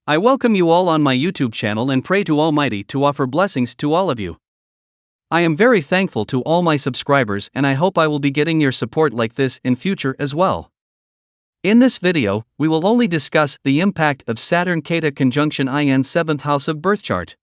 I welcome you all on my YouTube channel and pray to Almighty to offer blessings to all of you. I am very thankful to all my subscribers and I hope I will be getting your support like this in future as well. In this video, we will only discuss the impact of Saturn Ketu conjunction in 7th house of birth chart.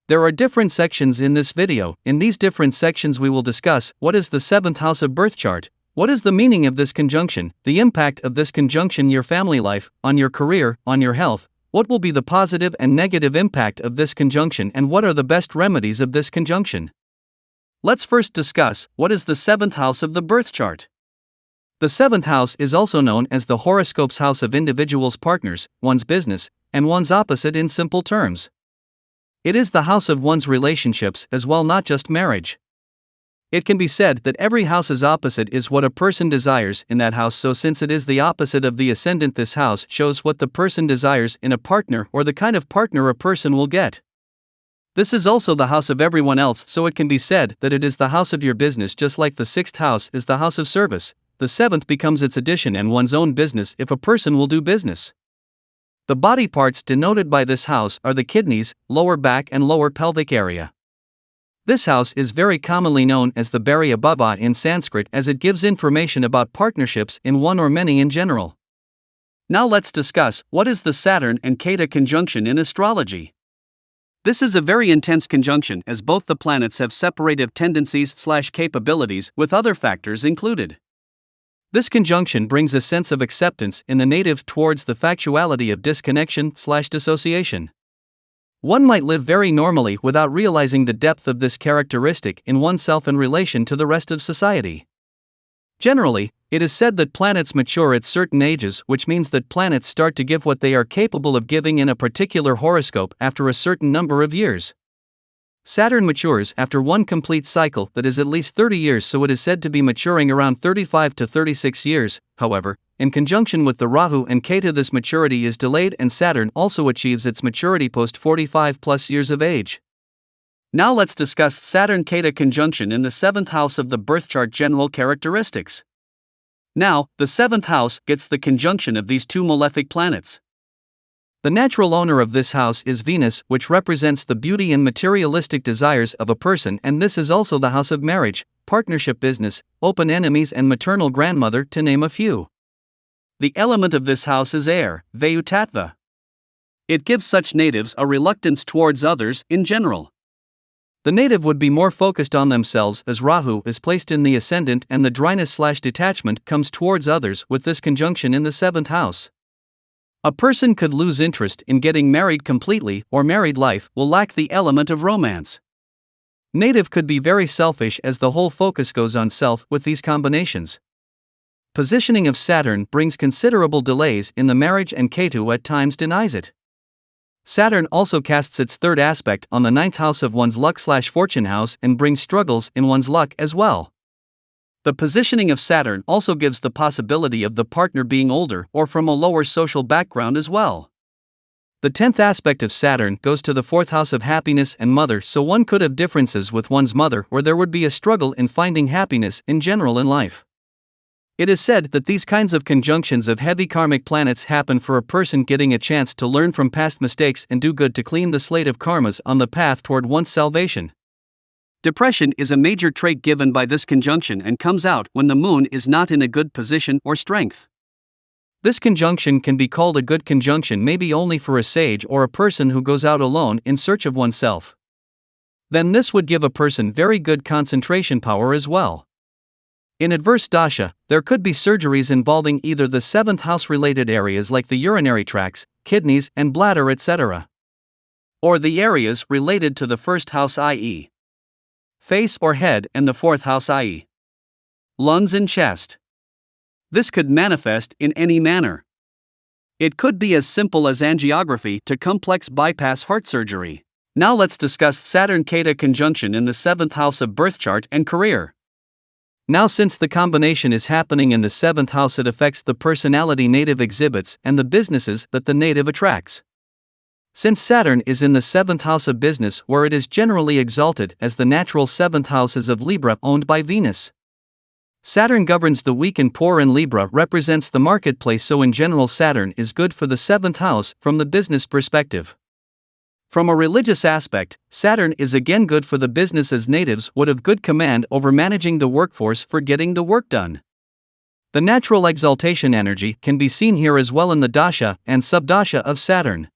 There are different sections in this video. In these different sections we will discuss what is the 7th house of birth chart, what is the meaning of this conjunction, the impact of this conjunction your family life, on your career, on your health, what will be the positive and negative impact of this conjunction and what are the best remedies of this conjunction. Let's first discuss what is the 7th house of the birth chart. The 7th house is also known as the horoscope's house of individuals' partners, one's business, and one's opposite in simple terms. It is the house of one's relationships as well, not just marriage. It can be said that every house's opposite is what a person desires in that house, so since it is the opposite of the ascendant, this house shows what the person desires in a partner or the kind of partner a person will get. This is also the house of everyone else, so it can be said that it is the house of your business, just like the 6th house is the house of service. The 7th becomes its addition and one's own business if a person will do business. The body parts denoted by this house are the kidneys, lower back and lower pelvic area. This house is very commonly known as the Bharya Bhava in Sanskrit, as it gives information about partnerships in one or many in general. Now let's discuss what is the Saturn and Ketu conjunction in astrology. This is a very intense conjunction as both the planets have separative tendencies/capabilities with other factors included. This conjunction brings a sense of acceptance in the native towards the factuality of disconnection/dissociation. One might live very normally without realizing the depth of this characteristic in oneself in relation to the rest of society. Generally, it is said that planets mature at certain ages, which means that planets start to give what they are capable of giving in a particular horoscope after a certain number of years. Saturn matures after one complete cycle that is at least 30 years, so it is said to be maturing around 35 to 36 years. However, in conjunction with the Rahu and Ketu, this maturity is delayed and Saturn also achieves its maturity post 45 plus years of age. Now let's discuss Saturn Ketu conjunction in the 7th house of the birth chart general characteristics. Now, the 7th house gets the conjunction of these two malefic planets. The natural owner of this house is Venus, which represents the beauty and materialistic desires of a person, and this is also the house of marriage, partnership, business, open enemies and maternal grandmother, to name a few. The element of this house is air, Vayu Tattva. It gives such natives a reluctance towards others in general. The native would be more focused on themselves as Rahu is placed in the ascendant and the dryness/detachment comes towards others with this conjunction in the 7th house. A person could lose interest in getting married completely, or married life will lack the element of romance. Native could be very selfish as the whole focus goes on self with these combinations. Positioning of Saturn brings considerable delays in the marriage and Ketu at times denies it. Saturn also casts its third aspect on the 9th house of one's luck/fortune house and brings struggles in one's luck as well. The positioning of Saturn also gives the possibility of the partner being older or from a lower social background as well. The 10th aspect of Saturn goes to the 4th house of happiness and mother, so one could have differences with one's mother or there would be a struggle in finding happiness in general in life. It is said that these kinds of conjunctions of heavy karmic planets happen for a person getting a chance to learn from past mistakes and do good to clean the slate of karmas on the path toward one's salvation. Depression is a major trait given by this conjunction and comes out when the moon is not in a good position or strength. This conjunction can be called a good conjunction maybe only for a sage or a person who goes out alone in search of oneself. Then this would give a person very good concentration power as well. In adverse dasha, there could be surgeries involving either the 7th house related areas like the urinary tracts, kidneys and bladder, etc. or the areas related to the 1st house, i.e. face or head, and the 4th house, i.e. lungs and chest. This could manifest in any manner. It could be as simple as angiography to complex bypass heart surgery. Now let's discuss Saturn Ketu conjunction in the 7th house of birth chart and career. Now since the combination is happening in the 7th house, it affects the personality native exhibits and the businesses that the native attracts. Since Saturn is in the 7th house of business, where it is generally exalted as the natural 7th house is of Libra owned by Venus. Saturn governs the weak and poor, and Libra represents the marketplace, so in general Saturn is good for the 7th house from the business perspective. From a religious aspect, Saturn is again good for the business, as natives would have good command over managing the workforce for getting the work done. The natural exaltation energy can be seen here as well in the dasha and subdasha of Saturn.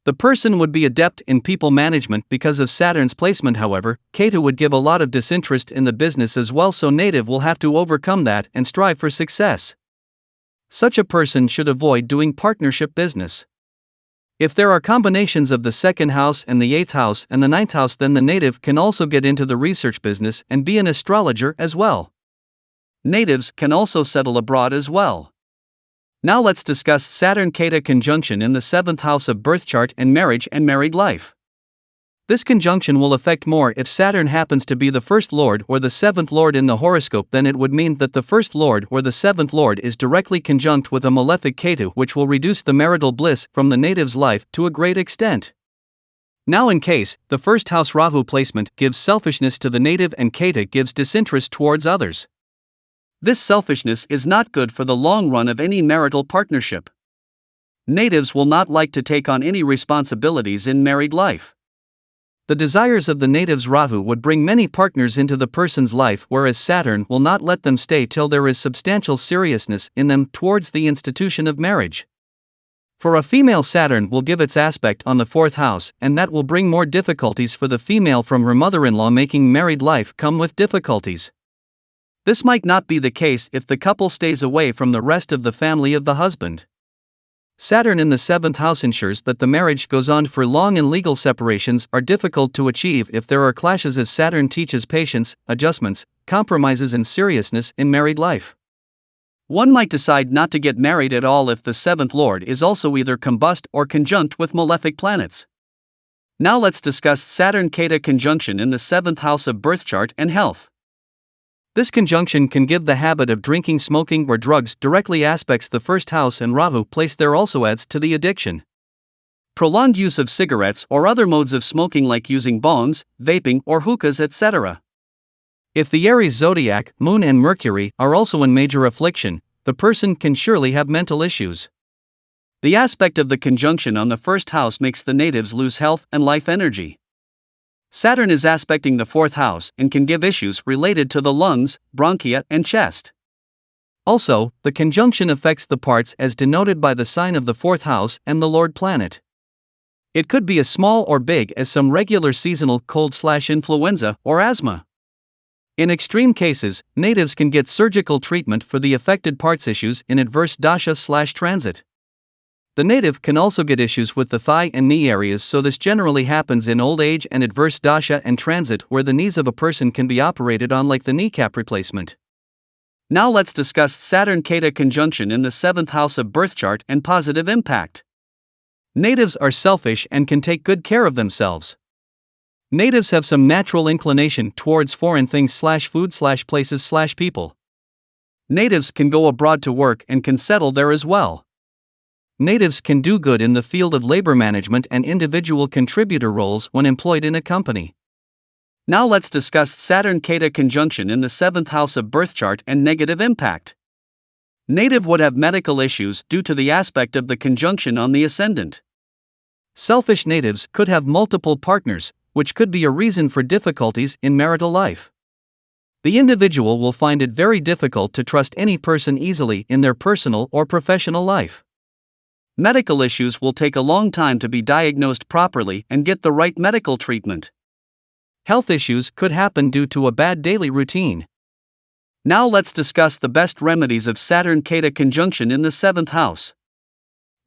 The person would be adept in people management because of Saturn's placement. However, Ketu would give a lot of disinterest in the business as well, so native will have to overcome that and strive for success. Such a person should avoid doing partnership business. If there are combinations of the 2nd house and the 8th house and the 9th house, then the native can also get into the research business and be an astrologer as well. Natives can also settle abroad as well. Now let's discuss Saturn Ketu conjunction in the 7th house of birth chart and marriage and married life. This conjunction will affect more if Saturn happens to be the 1st lord or the 7th lord in the horoscope. Then it would mean that the 1st lord or the 7th lord is directly conjunct with a malefic Ketu, which will reduce the marital bliss from the native's life to a great extent. Now, in case the 1st house Rahu placement gives selfishness to the native and Ketu gives disinterest towards others. This selfishness is not good for the long run of any marital partnership. Natives will not like to take on any responsibilities in married life. The desires of the native's Rahu would bring many partners into the person's life, whereas Saturn will not let them stay till there is substantial seriousness in them towards the institution of marriage. For a female, Saturn will give its aspect on the 4th house, and that will bring more difficulties for the female from her mother-in-law, making married life come with difficulties. This might not be the case if the couple stays away from the rest of the family of the husband. Saturn in the 7th house ensures that the marriage goes on for long, and legal separations are difficult to achieve if there are clashes, as Saturn teaches patience, adjustments, compromises and seriousness in married life. One might decide not to get married at all if the 7th lord is also either combust or conjunct with malefic planets. Now let's discuss Saturn Ketu conjunction in the 7th house of birth chart and health. This conjunction can give the habit of drinking, smoking or drugs directly aspects the 1st house, and Rahu placed there also adds to the addiction. Prolonged use of cigarettes or other modes of smoking like using bongs, vaping or hookahs, etc. If the Aries zodiac, Moon and Mercury are also in major affliction, the person can surely have mental issues. The aspect of the conjunction on the 1st house makes the natives lose health and life energy. Saturn is aspecting the 4th house and can give issues related to the lungs, bronchia, and chest. Also, the conjunction affects the parts as denoted by the sign of the 4th house and the Lord planet. It could be as small or big as some regular seasonal cold/influenza or asthma. In extreme cases, natives can get surgical treatment for the affected parts issues in adverse dasha/transit. The native can also get issues with the thigh and knee areas, so this generally happens in old age and adverse dasha and transit, where the knees of a person can be operated on like the kneecap replacement. Now let's discuss Saturn Ketu conjunction in the 7th house of birth chart and positive impact. Natives are selfish and can take good care of themselves. Natives have some natural inclination towards foreign things/food/places/people. Natives can go abroad to work and can settle there as well. Natives can do good in the field of labor management and individual contributor roles when employed in a company. Now let's discuss Saturn Ketu conjunction in the 7th house of birth chart and negative impact. Native would have medical issues due to the aspect of the conjunction on the ascendant. Selfish natives could have multiple partners, which could be a reason for difficulties in marital life. The individual will find it very difficult to trust any person easily in their personal or professional life. Medical issues will take a long time to be diagnosed properly and get the right medical treatment. Health issues could happen due to a bad daily routine. Now let's discuss the best remedies of Saturn Ketu conjunction in the 7th house.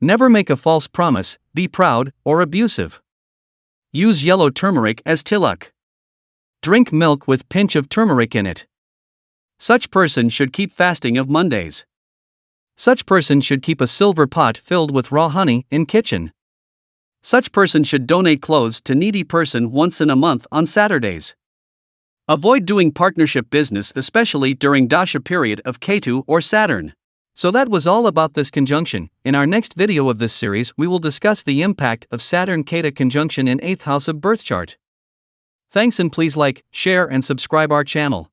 Never make a false promise, be proud, or abusive. Use yellow turmeric as tilak. Drink milk with pinch of turmeric in it. Such person should keep fasting of Mondays. Such person should keep a silver pot filled with raw honey in kitchen. Such person should donate clothes to needy person once in a month on Saturdays. Avoid doing partnership business, especially during dasha period of Ketu or Saturn. So that was all about this conjunction. In our next video of this series, we will discuss the impact of Saturn Ketu conjunction in 8th house of birth chart. Thanks, and please like, share and subscribe our channel.